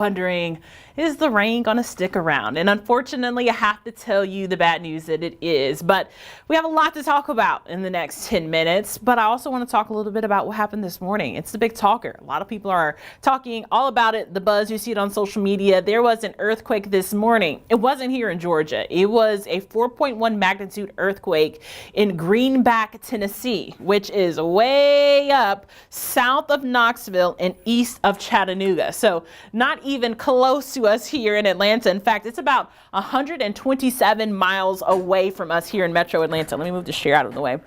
Wondering, is the rain going to stick around? And unfortunately, I have to tell you the bad news that it is. But we have a lot to talk about in the next 10 minutes. But I also want to talk a little bit about what happened this morning. It's the big talker. A lot of people are talking all about it. The buzz, you see it on social media. There was an earthquake this morning. It wasn't here in Georgia. It was a 4.1 magnitude earthquake in Greenback, Tennessee, which is way up south of Knoxville and east of Chattanooga. So not even close to us here in Atlanta. In fact, it's about 127 miles away from us here in Metro Atlanta. Let me move the share out of the way.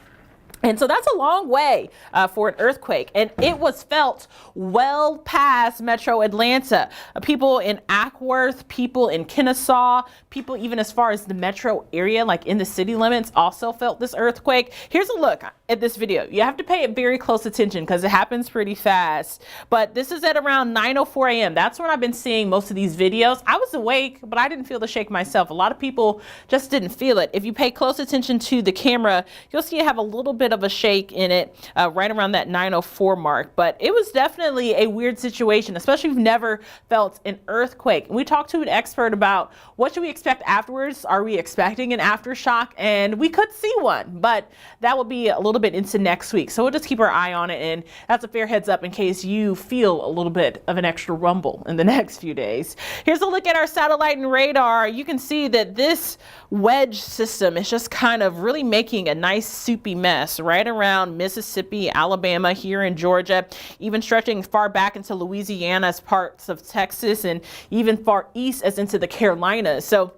And so that's a long way for an earthquake. And it was felt well past Metro Atlanta. People in Ackworth, people in Kennesaw, people even as far as the metro area, like in the city limits, also felt this earthquake. Here's a look at this video. You have to pay very close attention because it happens pretty fast. But this is at around 9:04 a.m. That's when I've been seeing most of these videos. I was awake, but I didn't feel the shake myself. A lot of people just didn't feel it. If you pay close attention to the camera, you'll see it have a little bit of a shake in it right around that 9:04 mark. But it was definitely a weird situation, especially if you've never felt an earthquake. And we talked to an expert about what should we expect afterwards. Are we expecting an aftershock? And we could see one, but that will be a little bit into next week. So we'll just keep our eye on it. And that's a fair heads up in case you feel a little bit of an extra rumble in the next few days. Here's a look at our satellite and radar. You can see that this wedge system is just kind of really making a nice soupy mess right around Mississippi, Alabama, here in Georgia, even stretching far back into Louisiana as parts of Texas and even far east as into the Carolinas. So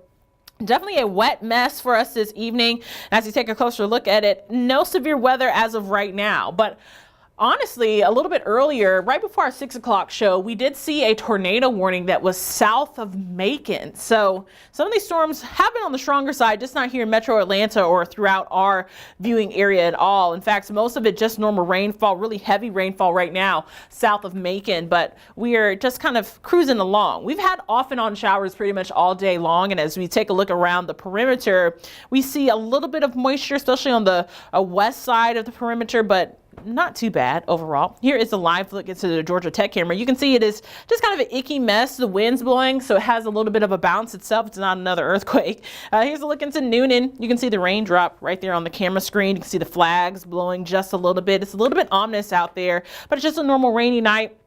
definitely a wet mess for us this evening. As you take a closer look at it, no severe weather as of right now, but honestly, a little bit earlier, right before our 6 o'clock show, we did see a tornado warning that was south of Macon. So some of these storms have been on the stronger side, just not here in Metro Atlanta or throughout our viewing area at all. In fact, most of it just normal rainfall, really heavy rainfall right now south of Macon, but we are just kind of cruising along. We've had off and on showers pretty much all day long. And as we take a look around the perimeter, we see a little bit of moisture, especially on the west side of the perimeter, but not too bad overall. Here is a live look into the Georgia Tech camera. You can see it is just kind of an icky mess. The wind's blowing, so it has a little bit of a bounce itself. It's not another earthquake. Here's a look into Noonan. You can see the raindrop right there on the camera screen. You can see the flags blowing just a little bit. It's a little bit ominous out there, but it's just a normal rainy night.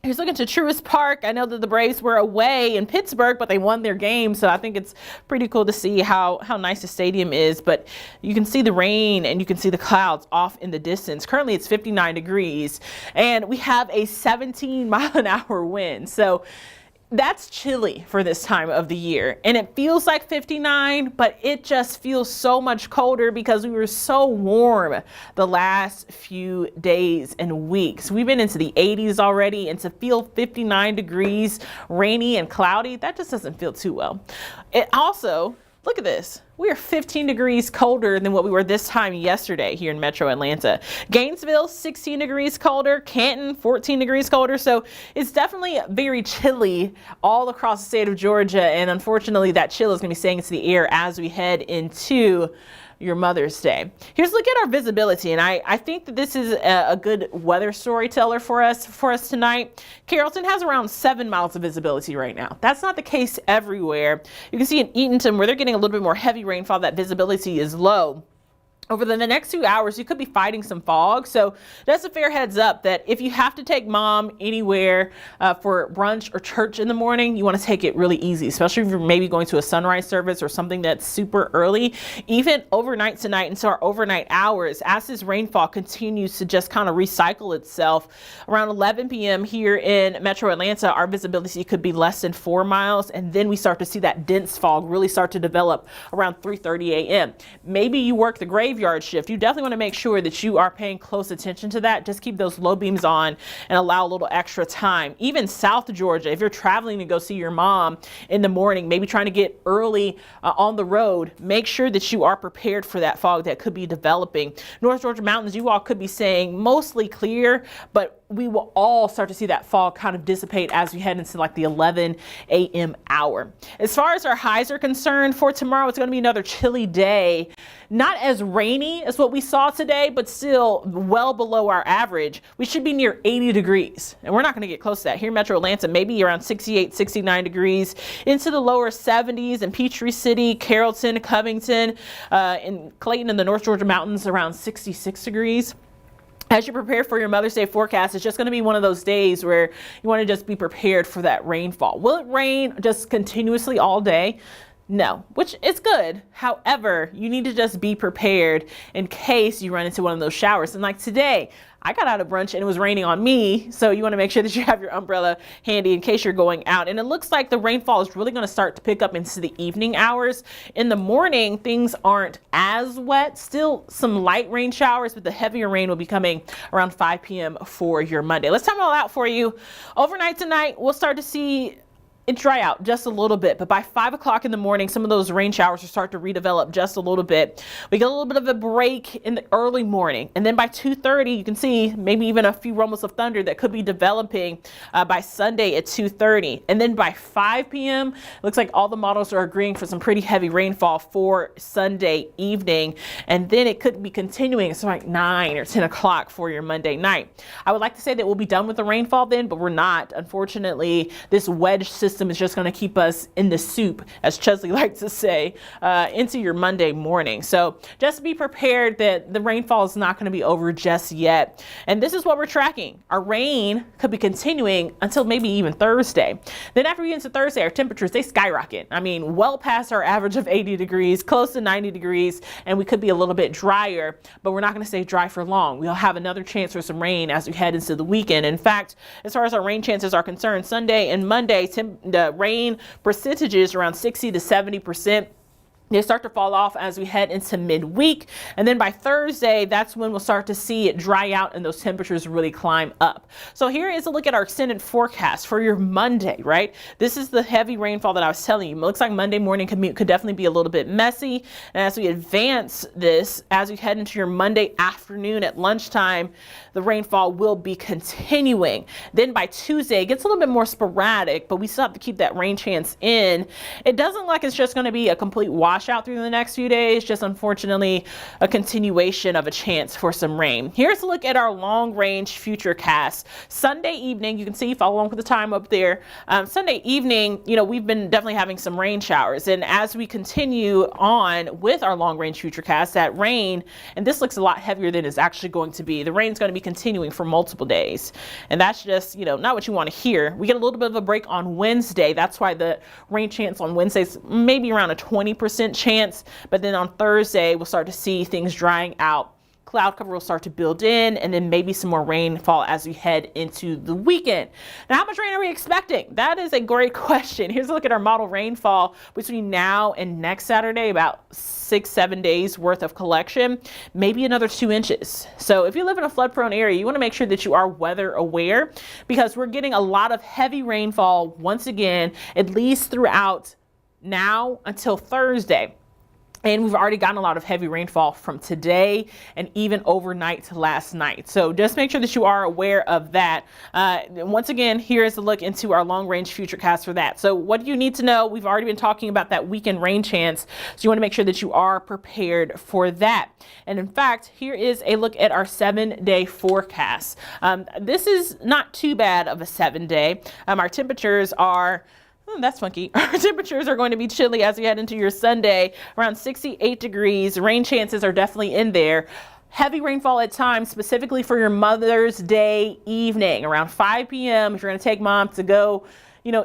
Here's looking to Truist Park. I know that the Braves were away in Pittsburgh, but they won their game. So I think it's pretty cool to see how nice the stadium is. But you can see the rain and you can see the clouds off in the distance. Currently, it's 59 degrees and we have a 17-mile-an-hour wind. So that's chilly for this time of the year, and it feels like 59, but it just feels so much colder because we were so warm the last few days and weeks. We've been into the 80s already, and to feel 59 degrees, rainy and cloudy, that just doesn't feel too well. It also, look at this. We are 15 degrees colder than what we were this time yesterday here in Metro Atlanta. Gainesville, 16 degrees colder. Canton, 14 degrees colder. So it's definitely very chilly all across the state of Georgia. And unfortunately, that chill is going to be staying into the air as we head into your Mother's Day. Here's a look at our visibility, and I think that this is a good weather storyteller for us tonight. Carrollton has around 7 miles of visibility right now. That's not the case everywhere. You can see in Eatonton, where they're getting a little bit more heavy rainfall, that visibility is low. Over the next 2 hours, you could be fighting some fog. So that's a fair heads up that if you have to take mom anywhere for brunch or church in the morning, you want to take it really easy, especially if you're maybe going to a sunrise service or something that's super early, even overnight tonight into our overnight hours. As this rainfall continues to just kind of recycle itself, around 11 p.m. here in Metro Atlanta, our visibility could be less than 4 miles. And then we start to see that dense fog really start to develop around 3:30 a.m. Maybe you work the graveyard shift. You definitely want to make sure that you are paying close attention to that. Just keep those low beams on and allow a little extra time. Even South Georgia, if you're traveling to go see your mom in the morning, maybe trying to get early on the road, make sure that you are prepared for that fog that could be developing. North Georgia mountains, you all could be saying mostly clear, but we will all start to see that fog kind of dissipate as we head into like the 11 a.m. hour. As far as our highs are concerned for tomorrow, it's going to be another chilly day. Not as rainy as what we saw today, but still well below our average. We should be near 80 degrees, and we're not going to get close to that. Here in Metro Atlanta, maybe around 68, 69 degrees, into the lower 70s in Peachtree City, Carrollton, Covington, in Clayton in the North Georgia mountains, around 66 degrees. As you prepare for your Mother's Day forecast, it's just going to be one of those days where you want to just be prepared for that rainfall. Will it rain just continuously all day? No, which is good. However, you need to just be prepared in case you run into one of those showers. And like today, I got out of brunch and it was raining on me. So you want to make sure that you have your umbrella handy in case you're going out. And it looks like the rainfall is really going to start to pick up into the evening hours. In the morning, things aren't as wet. Still some light rain showers, but the heavier rain will be coming around 5 p.m. for your Monday. Let's time it all out for you. Overnight tonight, we'll start to see it dry out just a little bit, but by 5 o'clock in the morning, some of those rain showers will start to redevelop just a little bit. We get a little bit of a break in the early morning, and then by 2:30, you can see maybe even a few rumbles of thunder that could be developing by Sunday at 2:30. And then by 5 p.m., looks like all the models are agreeing for some pretty heavy rainfall for Sunday evening, and then it could be continuing. It's like 9 or 10 o'clock for your Monday night. I would like to say that we'll be done with the rainfall then, but we're not. Unfortunately, this wedge system is just going to keep us in the soup, as Chesley likes to say, into your Monday morning. So just be prepared that the rainfall is not going to be over just yet. And this is what we're tracking. Our rain could be continuing until maybe even Thursday. Then after we get into Thursday, our temperatures, they skyrocket. I mean, well past our average of 80 degrees, close to 90 degrees, and we could be a little bit drier, but we're not going to stay dry for long. We'll have another chance for some rain as we head into the weekend. In fact, as far as our rain chances are concerned, Sunday and Monday, the rain percentages around 60 to 70%. They start to fall off as we head into midweek. And then by Thursday, that's when we'll start to see it dry out and those temperatures really climb up. So here is a look at our extended forecast for your Monday, right? This is the heavy rainfall that I was telling you. It looks like Monday morning commute could definitely be a little bit messy. And as we advance this, as we head into your Monday afternoon at lunchtime, the rainfall will be continuing. Then by Tuesday, it gets a little bit more sporadic, but we still have to keep that rain chance in. It doesn't look like it's just going to be a complete washout through the next few days, just unfortunately a continuation of a chance for some rain. Here's a look at our long range future cast. Sunday evening, you can see, follow along with the time up there. Sunday evening, we've been definitely having some rain showers. And as we continue on with our long range future cast, that rain, and this looks a lot heavier than it's actually going to be. The rain's going to be continuing for multiple days. And that's just, not what you want to hear. We get a little bit of a break on Wednesday. That's why the rain chance on Wednesday's maybe around a 20% chance. But then on Thursday, we'll start to see things drying out. Cloud cover will start to build in, and then maybe some more rainfall as we head into the weekend. Now, how much rain are we expecting? That is a great question. Here's a look at our model rainfall between now and next Saturday, about 6-7 days worth of collection, maybe another 2 inches. So if you live in a flood prone area, you want to make sure that you are weather aware, because we're getting a lot of heavy rainfall once again, at least throughout now until Thursday. And we've already gotten a lot of heavy rainfall from today and even overnight to last night. So just make sure that you are aware of that. Once again, here is a look into our long range future cast for that. So what do you need to know? We've already been talking about that weekend rain chance. So you want to make sure that you are prepared for that. And in fact, here is a look at our 7-day forecast. This is not too bad of a 7-day. Our temperatures are that's funky. Our temperatures are going to be chilly as we head into your Sunday, around 68 degrees. Rain chances are definitely in there. Heavy rainfall at times, specifically for your Mother's Day evening, around 5 p.m. If you're going to take mom to go,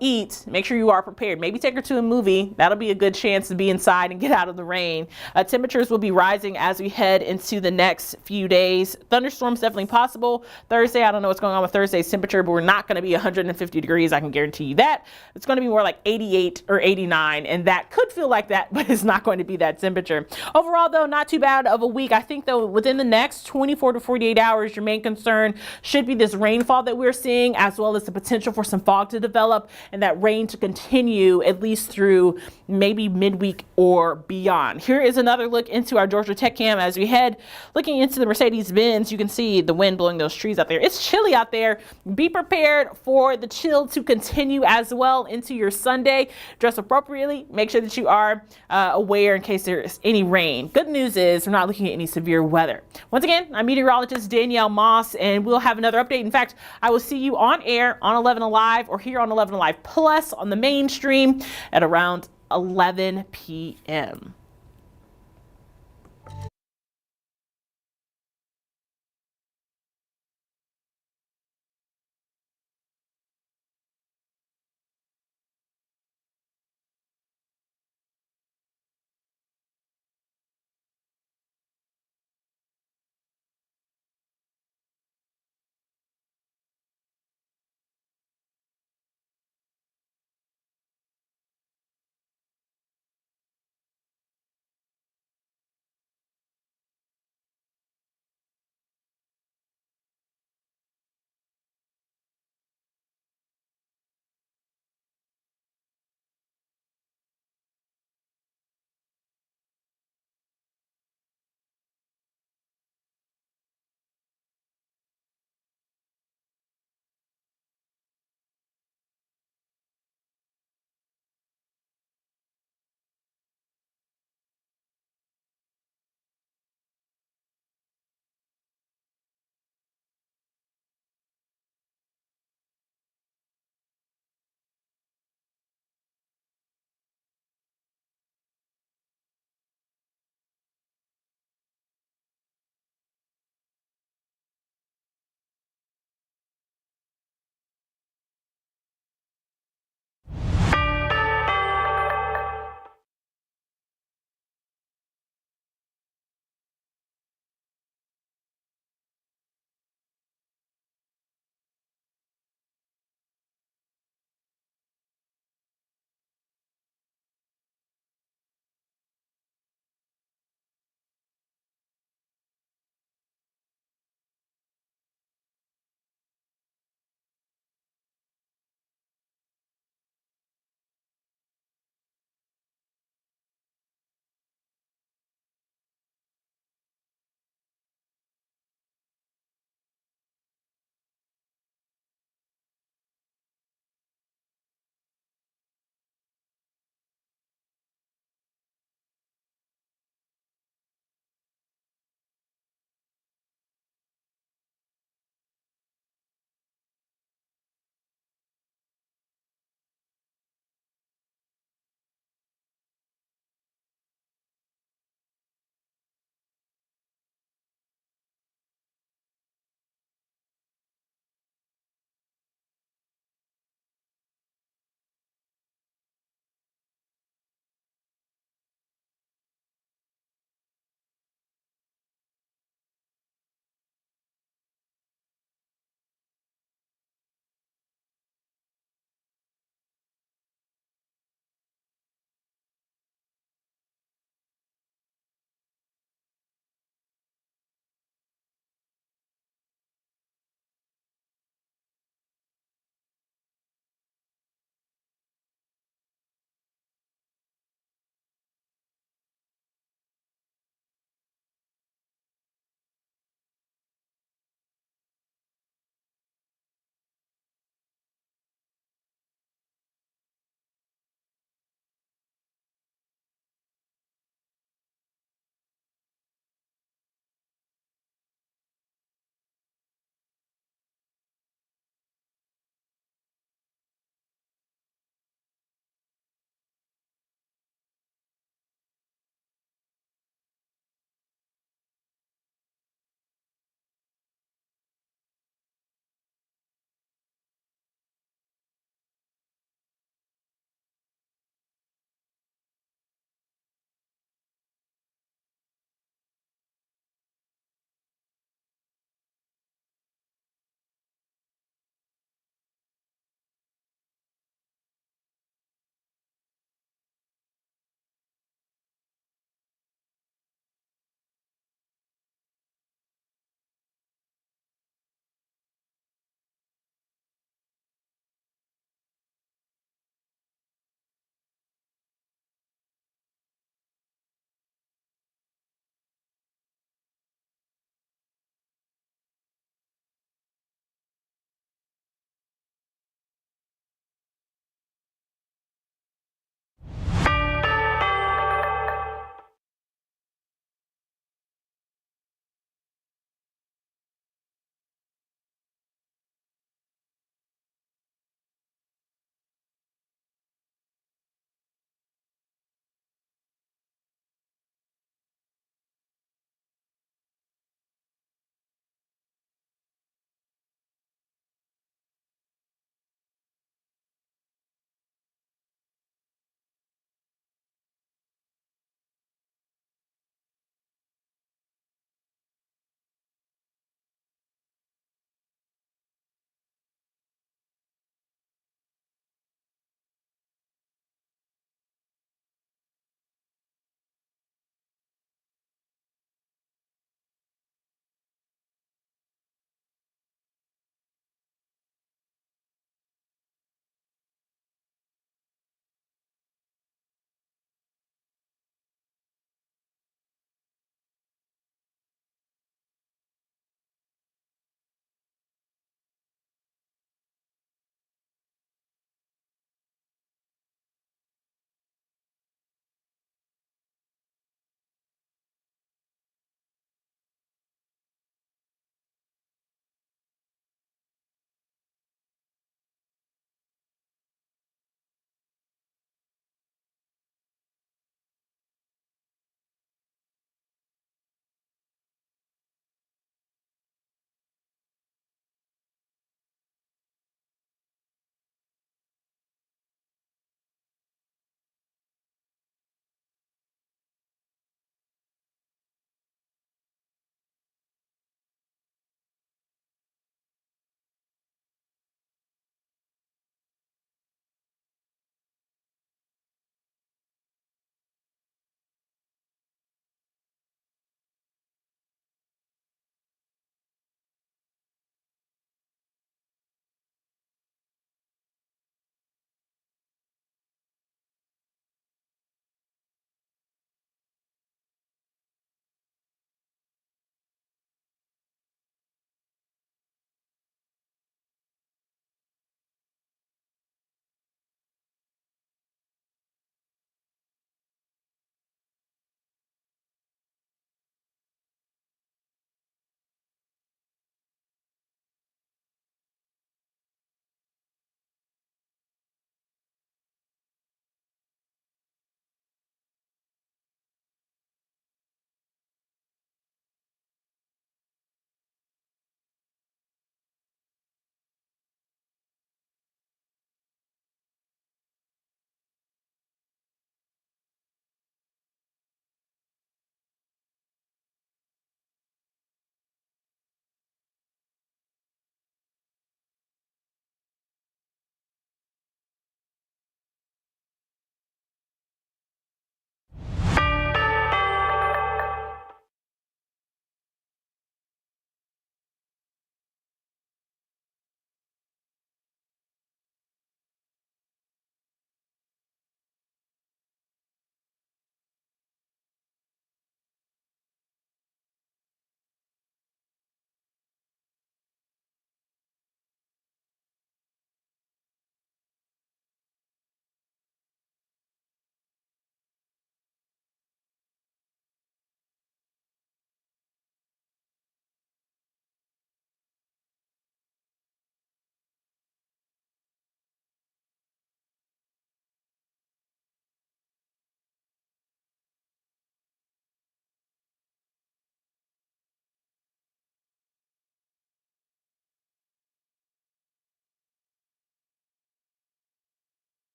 eat, make sure you are prepared. Maybe take her to a movie. That'll be a good chance to be inside and get out of the rain. Temperatures will be rising as we head into the next few days. Thunderstorms definitely possible. Thursday, I don't know what's going on with Thursday's temperature, but we're not going to be 150 degrees. I can guarantee you that. It's going to be more like 88 or 89, and that could feel like that, but it's not going to be that temperature. Overall, though, not too bad of a week. I think, though, within the next 24 to 48 hours, your main concern should be this rainfall that we're seeing, as well as the potential for some fog to develop. develop and that rain to continue at least through maybe midweek or beyond. Here is another look into our Georgia Tech cam as we head looking into the Mercedes-Benz. You can see the wind blowing those trees out there. It's chilly out there. Be prepared for the chill to continue as well into your Sunday. Dress appropriately. Make sure that you are aware in case there's any rain. Good news is we're not looking at any severe weather. Once again, I'm meteorologist Danielle Moss, and we'll have another update. In fact, I will see you on air on 11 Alive or here on 11 Alive Plus on the mainstream at around 11 p.m.